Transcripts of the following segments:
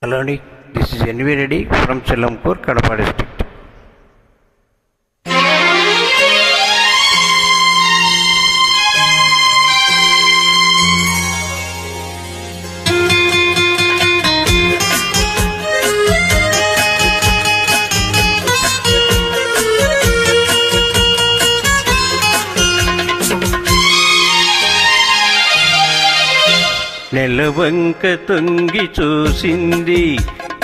Hello, this is NV Reddy from Chelampur, Kadapa district. నెలవంక తొంగి చూసింది,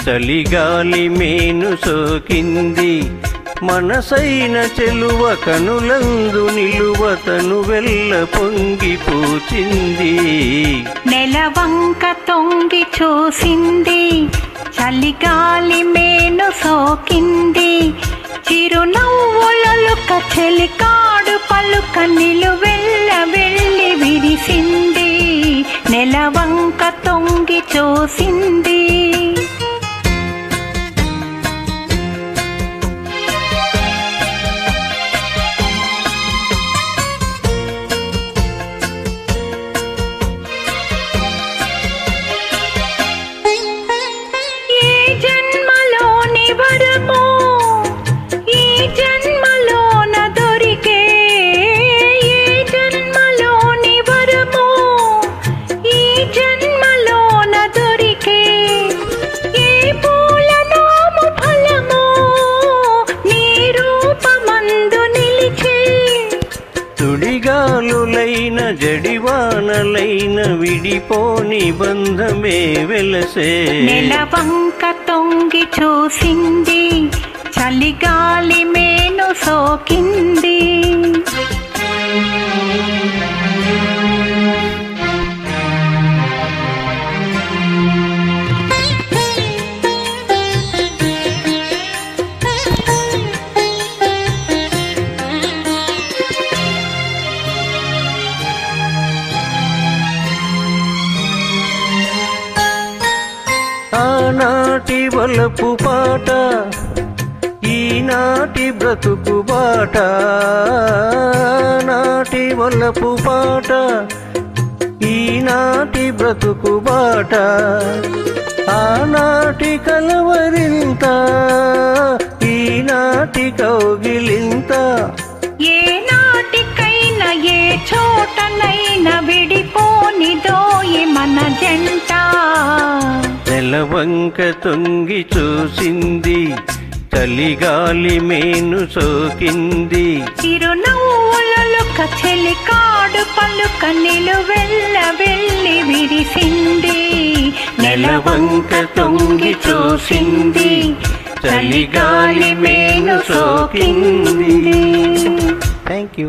చలిగాలి మేను సోకింది, మనసైన చెలువ కనులందు నిలువ తను వెల్ల పొంగి పూచింది. నెలవంక తొంగి చూసింది, చలిగాలి మేను సోకింది, చిరునవ్వులొలుక చెలికాడు పలుక నిలువెల్ల వెళ్ళి విరిసింది. నెలవంక తొంగి చూసింది. సుడిగాలులైన జడివానలైన విడిపోని బంధమే వెలసే. నెలవంక తొంగి చూసింది, చలిగాలి మేను సోకింది. ఆనాటి వలపు పాట, ఈనాటి బ్రతుకు బాట. నాటి వలపు పాట, ఈనాటి బ్రతుకు బాట. ఆనాటి కలవరింత, ఈనాటి కౌగిలింత. ఏ నాటికైనా ఏ చోటనైనా విడిపోనిదోయి మన జంట. నెలవంక తొంగి చూసింది, చలిగాలి మేను సోకింది, చిరునవ్వులొలుక చెలికాడు పలుక నిలువెల్ల వెళ్ళి విరిసింది. నెలవంక తొంగి చూసింది, చలిగాలి మేను సోకింది. Thank you.